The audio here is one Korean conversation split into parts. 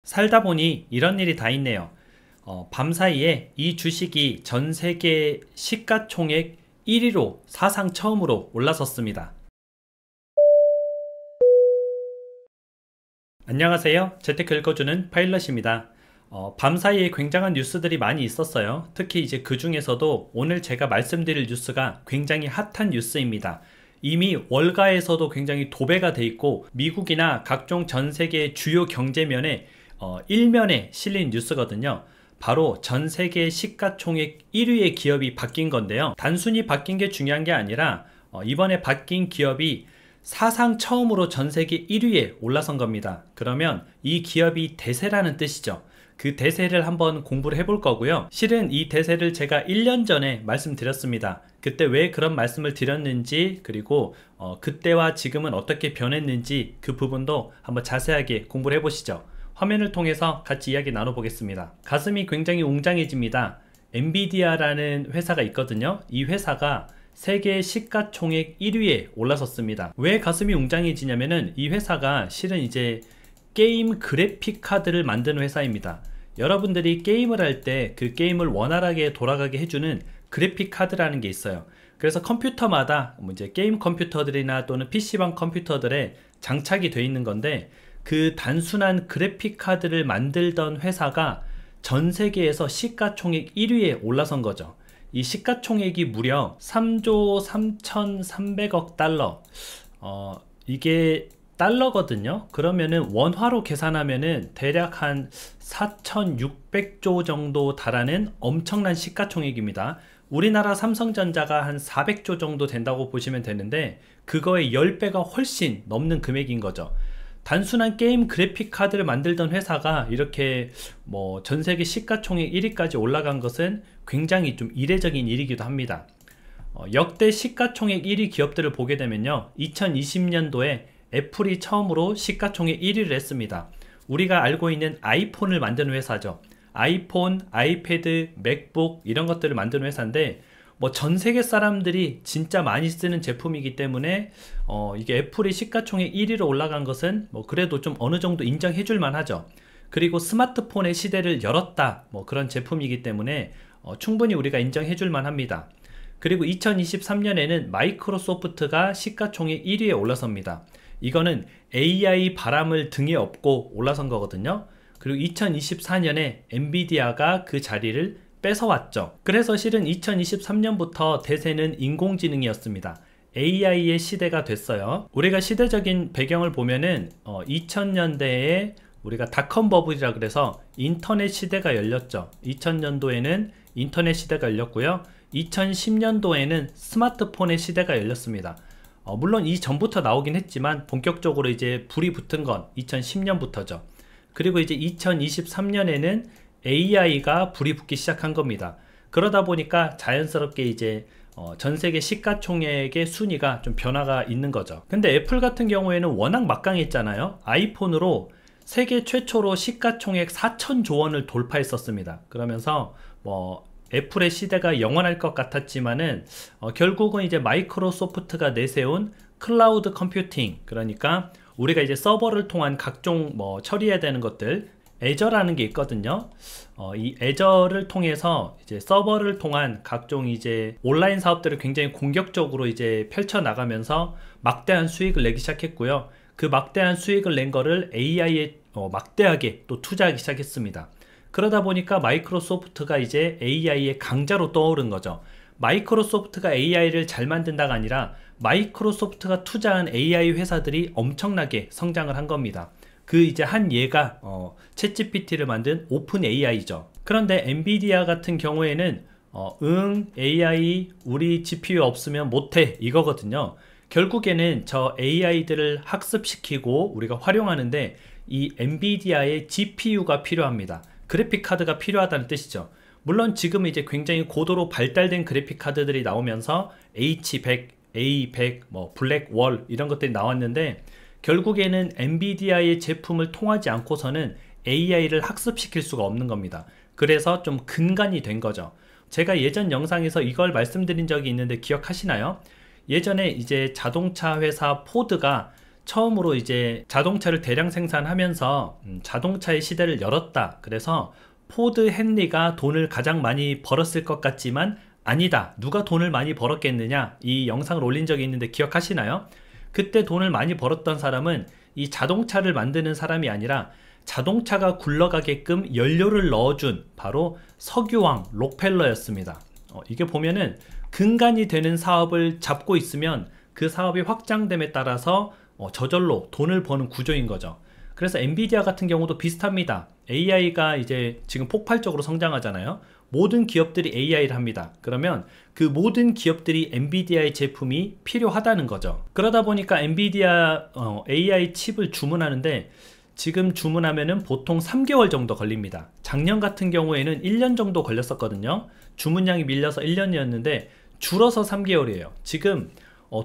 살다 보니 이런 일이 다 있네요. 밤사이에 이 주식이 전 세계 시가총액 1위로 사상 처음으로 올라섰습니다. 안녕하세요. 재테크 읽어주는 파일럿입니다. 밤사이에 굉장한 뉴스들이 많이 있었어요. 특히 이제 그 중에서도 오늘 제가 말씀드릴 뉴스가 굉장히 핫한 뉴스입니다. 이미 월가에서도 굉장히 도배가 돼 있고 미국이나 각종 전 세계 주요 경제면에 일면에 실린 뉴스거든요. 바로 전 세계 시가총액 1위의 기업이 바뀐 건데요. 단순히 바뀐 게 중요한 게 아니라 이번에 바뀐 기업이 사상 처음으로 전 세계 1위에 올라선 겁니다. 그러면 이 기업이 대세라는 뜻이죠. 그 대세를 한번 공부를 해볼 거고요. 실은 이 대세를 제가 1년 전에 말씀드렸습니다. 그때 왜 그런 말씀을 드렸는지, 그리고 그때와 지금은 어떻게 변했는지 그 부분도 한번 자세하게 공부를 해보시죠. 화면을 통해서 같이 이야기 나눠보겠습니다. 가슴이 굉장히 웅장해집니다. 엔비디아라는 회사가 있거든요. 이 회사가 세계 시가총액 1위에 올라섰습니다. 왜 가슴이 웅장해지냐면은 이 회사가 실은 이제 게임 그래픽 카드를 만드는 회사입니다. 여러분들이 게임을 할 때 그 게임을 원활하게 돌아가게 해주는 그래픽 카드라는 게 있어요. 그래서 컴퓨터마다 이제 게임 컴퓨터들이나 또는 PC방 컴퓨터들에 장착이 되어 있는 건데, 그 단순한 그래픽 카드를 만들던 회사가 전 세계에서 시가총액 1위에 올라선 거죠. 이 시가총액이 무려 3조 3,300억 달러. 이게 달러거든요. 그러면은 원화로 계산하면은 대략 한 4,600조 정도 달하는 엄청난 시가총액입니다. 우리나라 삼성전자가 한 400조 정도 된다고 보시면 되는데, 그거의 10배가 훨씬 넘는 금액인 거죠. 단순한 게임 그래픽 카드를 만들던 회사가 이렇게 전 세계 시가총액 1위까지 올라간 것은 굉장히 좀 이례적인 일이기도 합니다. 역대 시가총액 1위 기업들을 보게 되면요, 2020년도에 애플이 처음으로 시가총액 1위를 했습니다. 우리가 알고 있는 아이폰을 만드는 회사죠. 아이폰, 아이패드, 맥북 이런 것들을 만드는 회사인데, 전 세계 사람들이 진짜 많이 쓰는 제품이기 때문에 이게 애플이 시가총액 1위로 올라간 것은 그래도 좀 어느 정도 인정해 줄 만하죠. 그리고 스마트폰의 시대를 열었다, 그런 제품이기 때문에 충분히 우리가 인정해 줄 만합니다. 그리고 2023년에는 마이크로소프트가 시가총액 1위에 올라섭니다. 이거는 AI 바람을 등에 업고 올라선 거거든요. 그리고 2024년에 엔비디아가 그 자리를 뺏어왔죠. 그래서 실은 2023년부터 대세는 인공지능이었습니다. AI의 시대가 됐어요. 우리가 시대적인 배경을 보면은 2000년대에 우리가 닷컴 버블이라 그래서 인터넷 시대가 열렸죠. 2000년도에는 인터넷 시대가 열렸고요. 2010년도에는 스마트폰의 시대가 열렸습니다. 물론 이 전부터 나오긴 했지만 본격적으로 이제 불이 붙은 건 2010년부터죠. 그리고 이제 2023년에는 AI가 불이 붙기 시작한 겁니다. 그러다 보니까 자연스럽게 이제 전 세계 시가총액의 순위가 좀 변화가 있는 거죠. 근데 애플 같은 경우에는 워낙 막강했잖아요. 아이폰으로 세계 최초로 시가총액 4,000조 원을 돌파했었습니다. 그러면서 애플의 시대가 영원할 것 같았지만은 결국은 이제 마이크로소프트가 내세운 클라우드 컴퓨팅, 그러니까 우리가 이제 서버를 통한 각종 처리해야 되는 것들, 애저라는 게 있거든요. 이 애저를 통해서 이제 서버를 통한 각종 이제 온라인 사업들을 굉장히 공격적으로 이제 펼쳐 나가면서 막대한 수익을 내기 시작했고요. 그 막대한 수익을 낸 거를 AI에 막대하게 또 투자하기 시작했습니다. 그러다 보니까 마이크로소프트가 이제 AI의 강자로 떠오른 거죠. 마이크로소프트가 AI를 잘 만든다가 아니라 마이크로소프트가 투자한 AI 회사들이 엄청나게 성장을 한 겁니다. 그 이제 한 예가 챗GPT를 만든 오픈 AI죠. 그런데 엔비디아 같은 경우에는 AI 우리 GPU 없으면 못해 이거거든요. 결국에는 저 AI들을 학습시키고 우리가 활용하는데 이 엔비디아의 GPU가 필요합니다. 그래픽 카드가 필요하다는 뜻이죠. 물론 지금 이제 굉장히 고도로 발달된 그래픽 카드들이 나오면서 H100, A100, 블랙월 이런 것들이 나왔는데, 결국에는 엔비디아의 제품을 통하지 않고서는 AI를 학습시킬 수가 없는 겁니다. 그래서 좀 근간이 된 거죠. 제가 예전 영상에서 이걸 말씀드린 적이 있는데 기억하시나요? 예전에 이제 자동차 회사 포드가 처음으로 이제 자동차를 대량 생산하면서 자동차의 시대를 열었다. 그래서 포드 헨리가 돈을 가장 많이 벌었을 것 같지만 아니다. 누가 돈을 많이 벌었겠느냐? 이 영상을 올린 적이 있는데 기억하시나요? 그때 돈을 많이 벌었던 사람은 이 자동차를 만드는 사람이 아니라 자동차가 굴러가게끔 연료를 넣어준 바로 석유왕 록펠러였습니다. 이게 보면은 근간이 되는 사업을 잡고 있으면 그 사업이 확장됨에 따라서 저절로 돈을 버는 구조인 거죠. 그래서 엔비디아 같은 경우도 비슷합니다. AI가 이제 지금 폭발적으로 성장하잖아요. 모든 기업들이 AI를 합니다. 그러면 그 모든 기업들이 엔비디아의 제품이 필요하다는 거죠. 그러다 보니까 엔비디아 AI 칩을 주문하는데 지금 주문하면은 보통 3개월 정도 걸립니다. 작년 같은 경우에는 1년 정도 걸렸었거든요. 주문량이 밀려서 1년이었는데 줄어서 3개월이에요. 지금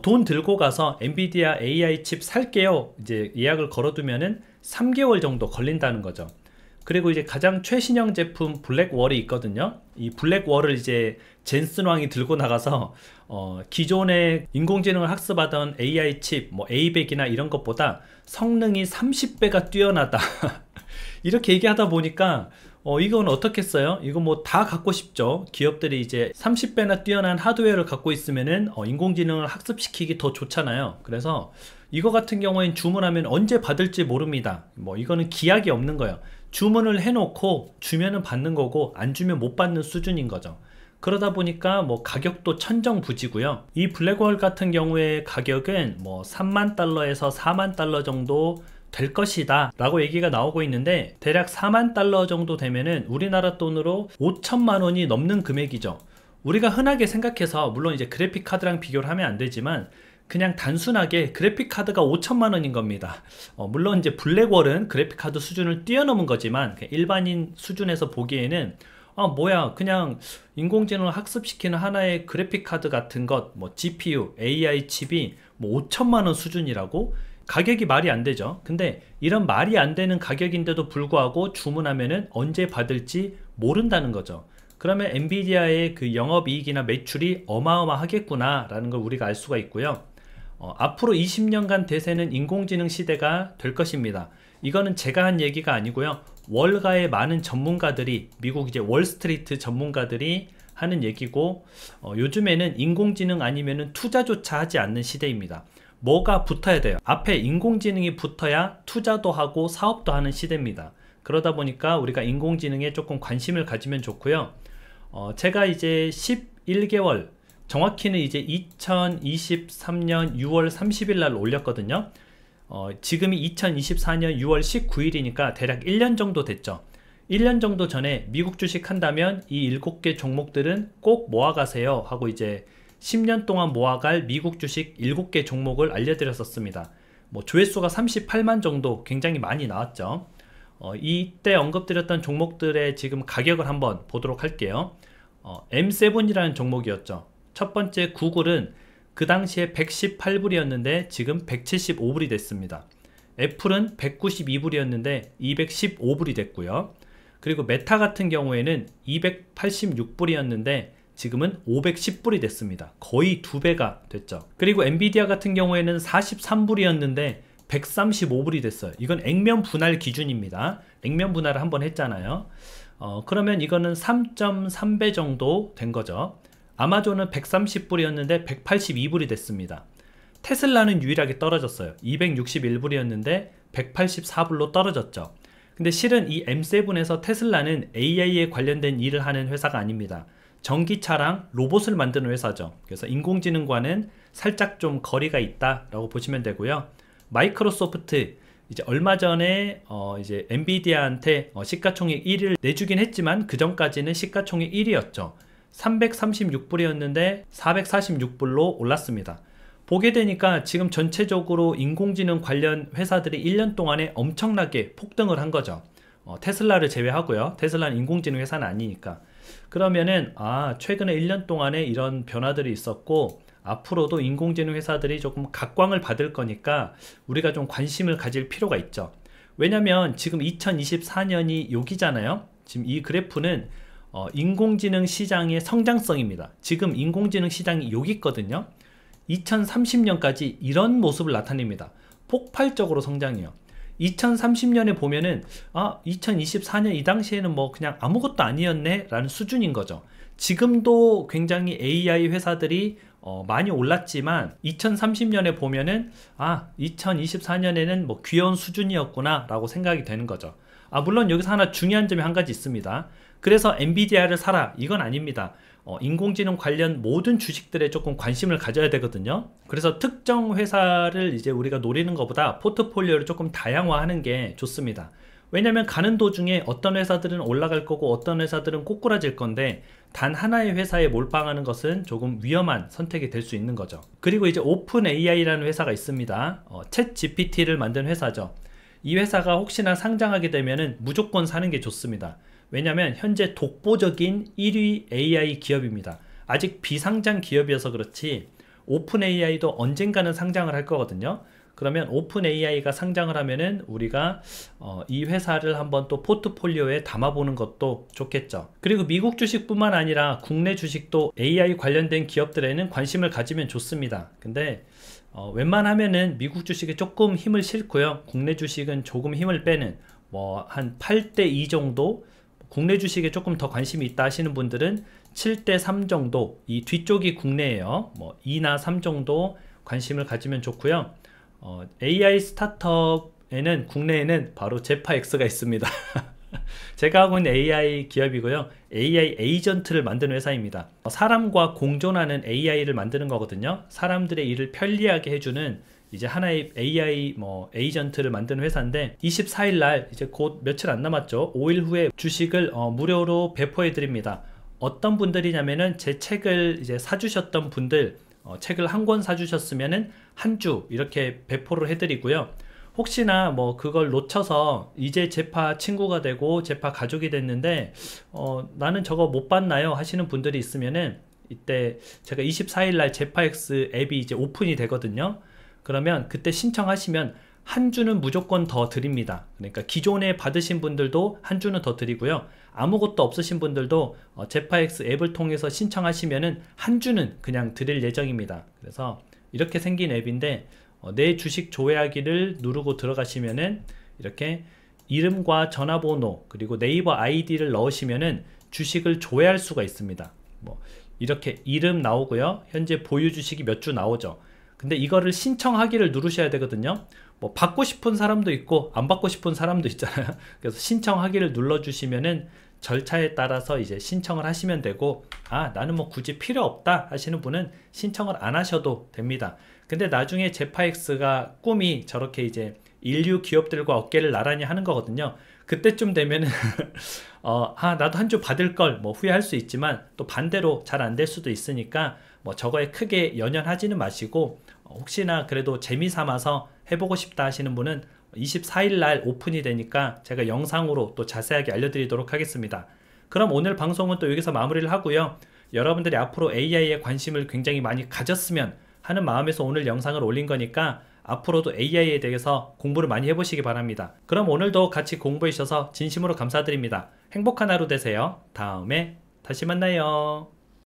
돈 들고 가서 엔비디아 AI 칩 살게요. 이제 예약을 걸어두면은 3개월 정도 걸린다는 거죠. 그리고 이제 가장 최신형 제품 블랙월이 있거든요. 이 블랙월을 이제 젠슨 왕이 들고 나가서 기존의 인공지능을 학습하던 AI 칩, 뭐 A100이나 이런 것보다 성능이 30배가 뛰어나다. 이렇게 얘기하다 보니까 이건 어떻겠어요? 이거 뭐 다 갖고 싶죠. 기업들이 이제 30배나 뛰어난 하드웨어를 갖고 있으면은 인공지능을 학습시키기 더 좋잖아요. 그래서 이거 같은 경우엔 주문하면 언제 받을지 모릅니다. 뭐 이거는 기약이 없는 거예요. 주문을 해놓고 주면은 받는 거고 안 주면 못 받는 수준인 거죠. 그러다 보니까 뭐 가격도 천정부지고요. 이 블랙홀 같은 경우의 가격은 뭐 3만 달러에서 4만 달러 정도 될 것이다 라고 얘기가 나오고 있는데, 대략 4만 달러 정도 되면은 우리나라 돈으로 5천만 원이 넘는 금액이죠. 우리가 흔하게 생각해서, 물론 이제 그래픽 카드랑 비교를 하면 안 되지만 그냥 단순하게 그래픽 카드가 5천만 원인 겁니다. 물론 이제 블랙월은 그래픽 카드 수준을 뛰어넘은 거지만 일반인 수준에서 보기에는 뭐야, 그냥 인공지능을 학습시키는 하나의 그래픽 카드 같은 것, 뭐 GPU, AI 칩이 뭐 5천만 원 수준이라고? 가격이 말이 안 되죠. 근데 이런 말이 안 되는 가격인데도 불구하고 주문하면은 언제 받을지 모른다는 거죠. 그러면 엔비디아의 그 영업이익이나 매출이 어마어마하겠구나 라는 걸 우리가 알 수가 있고요. 앞으로 20년간 대세는 인공지능 시대가 될 것입니다. 이거는 제가 한 얘기가 아니고요. 월가의 많은 전문가들이, 미국 이제 월스트리트 전문가들이 하는 얘기고, 요즘에는 인공지능 아니면은 투자조차 하지 않는 시대입니다. 뭐가 붙어야 돼요. 앞에 인공지능이 붙어야 투자도 하고 사업도 하는 시대입니다. 그러다 보니까 우리가 인공지능에 조금 관심을 가지면 좋고요. 제가 이제 11개월, 정확히는 이제 2023년 6월 30일 날 올렸거든요. 지금이 2024년 6월 19일이니까 대략 1년 정도 됐죠. 1년 정도 전에 미국 주식 한다면 이 7개 종목들은 꼭 모아가세요 하고 이제 10년 동안 모아갈 미국 주식 7개 종목을 알려드렸었습니다. 뭐 조회수가 38만 정도, 굉장히 많이 나왔죠. 이때 언급드렸던 종목들의 지금 가격을 한번 보도록 할게요. M7이라는 종목이었죠. 첫 번째 구글은 그 당시에 118불이었는데 지금 175불이 됐습니다. 애플은 192불이었는데 215불이 됐고요. 그리고 메타 같은 경우에는 286불이었는데 지금은 510불이 됐습니다. 거의 2배가 됐죠. 그리고 엔비디아 같은 경우에는 43불이었는데 135불이 됐어요. 이건 액면 분할 기준입니다. 액면 분할을 한번 했잖아요. 그러면 이거는 3.3배 정도 된 거죠. 아마존은 130불이었는데 182불이 됐습니다. 테슬라는 유일하게 떨어졌어요. 261불이었는데 184불로 떨어졌죠. 근데 실은 이 M7에서 테슬라는 AI에 관련된 일을 하는 회사가 아닙니다. 전기차랑 로봇을 만드는 회사죠. 그래서 인공지능과는 살짝 좀 거리가 있다라고 보시면 되고요. 마이크로소프트, 이제 얼마 전에 이제 엔비디아한테 시가총액 1위를 내주긴 했지만 그 전까지는 시가총액 1위였죠. 336불이었는데 446불로 올랐습니다. 보게 되니까 지금 전체적으로 인공지능 관련 회사들이 1년 동안에 엄청나게 폭등을 한 거죠. 테슬라를 제외하고요. 테슬라는 인공지능 회사는 아니니까. 그러면은 최근에 1년 동안에 이런 변화들이 있었고 앞으로도 인공지능 회사들이 조금 각광을 받을 거니까 우리가 좀 관심을 가질 필요가 있죠. 왜냐면 지금 2024년이 여기잖아요. 지금 이 그래프는 인공지능 시장의 성장성입니다. 지금 인공지능 시장이 여기 있거든요. 2030년까지 이런 모습을 나타냅니다. 폭발적으로 성장해요. 2030년에 보면은 2024년 이 당시에는 뭐 그냥 아무것도 아니었네 라는 수준인 거죠. 지금도 굉장히 AI 회사들이 많이 올랐지만 2030년에 보면은 2024년에는 뭐 귀여운 수준이었구나 라고 생각이 되는 거죠. 물론 여기서 하나 중요한 점이 한 가지 있습니다. 그래서 엔비디아를 사라 이건 아닙니다. 인공지능 관련 모든 주식들에 조금 관심을 가져야 되거든요. 그래서 특정 회사를 이제 우리가 노리는 것보다 포트폴리오를 조금 다양화하는 게 좋습니다. 왜냐면 가는 도중에 어떤 회사들은 올라갈 거고 어떤 회사들은 꼬꾸라질 건데 단 하나의 회사에 몰빵하는 것은 조금 위험한 선택이 될 수 있는 거죠. 그리고 이제 오픈 AI라는 회사가 있습니다. 챗 GPT를 만든 회사죠. 이 회사가 혹시나 상장하게 되면은 무조건 사는 게 좋습니다. 왜냐면 현재 독보적인 1위 AI 기업입니다. 아직 비상장 기업이어서 그렇지 오픈 AI도 언젠가는 상장을 할 거거든요. 그러면 오픈 AI가 상장을 하면은 우리가 이 회사를 한번 또 포트폴리오에 담아보는 것도 좋겠죠. 그리고 미국 주식뿐만 아니라 국내 주식도 AI 관련된 기업들에는 관심을 가지면 좋습니다. 근데 웬만하면은 미국 주식에 조금 힘을 실고요. 국내 주식은 조금 힘을 빼는 뭐 한 8대2 정도, 국내 주식에 조금 더 관심이 있다 하시는 분들은 7대3 정도, 이 뒤쪽이 국내예요. 뭐 2나 3 정도 관심을 가지면 좋고요. AI 스타트업에는 국내에는 바로 제파X가 있습니다. 제가 하고 있는 AI 기업이고요. AI 에이전트를 만드는 회사입니다. 사람과 공존하는 AI를 만드는 거거든요. 사람들의 일을 편리하게 해주는 이제 하나의 AI 에이전트를 만드는 회사인데 24일 날 이제 곧 며칠 안 남았죠. 5일 후에 주식을 무료로 배포해 드립니다. 어떤 분들이냐면은 제 책을 이제 사주셨던 분들, 책을 한 권 사주셨으면은 한 주 이렇게 배포를 해드리고요. 혹시나 뭐 그걸 놓쳐서 이제 제파 친구가 되고 제파 가족이 됐는데 나는 저거 못 봤나요 하시는 분들이 있으면은 이때 제가 24일 날 제파X 앱이 이제 오픈이 되거든요. 그러면 그때 신청하시면 한 주는 무조건 더 드립니다. 그러니까 기존에 받으신 분들도 한 주는 더 드리고요. 아무것도 없으신 분들도 제파X 앱을 통해서 신청하시면은 한 주는 그냥 드릴 예정입니다. 그래서 이렇게 생긴 앱인데 내 주식 조회하기를 누르고 들어가시면은 이렇게 이름과 전화번호 그리고 네이버 아이디를 넣으시면은 주식을 조회할 수가 있습니다. 뭐 이렇게 이름 나오고요. 현재 보유 주식이 몇 주 나오죠. 근데 이거를 신청하기를 누르셔야 되거든요. 뭐 받고 싶은 사람도 있고 안 받고 싶은 사람도 있잖아요. 그래서 신청하기를 눌러주시면은 절차에 따라서 이제 신청을 하시면 되고 나는 뭐 굳이 필요 없다 하시는 분은 신청을 안 하셔도 됩니다. 근데 나중에 제파X가 꿈이 저렇게 이제 인류 기업들과 어깨를 나란히 하는 거거든요. 그때쯤 되면은 나도 한 주 받을 걸 뭐 후회할 수 있지만 또 반대로 잘 안 될 수도 있으니까 뭐 저거에 크게 연연하지는 마시고 혹시나 그래도 재미 삼아서 해보고 싶다 하시는 분은 24일 날 오픈이 되니까 제가 영상으로 또 자세하게 알려드리도록 하겠습니다. 그럼 오늘 방송은 또 여기서 마무리를 하고요. 여러분들이 앞으로 AI에 관심을 굉장히 많이 가졌으면 하는 마음에서 오늘 영상을 올린 거니까 앞으로도 AI에 대해서 공부를 많이 해보시기 바랍니다. 그럼 오늘도 같이 공부해 주셔서 진심으로 감사드립니다. 행복한 하루 되세요. 다음에 다시 만나요.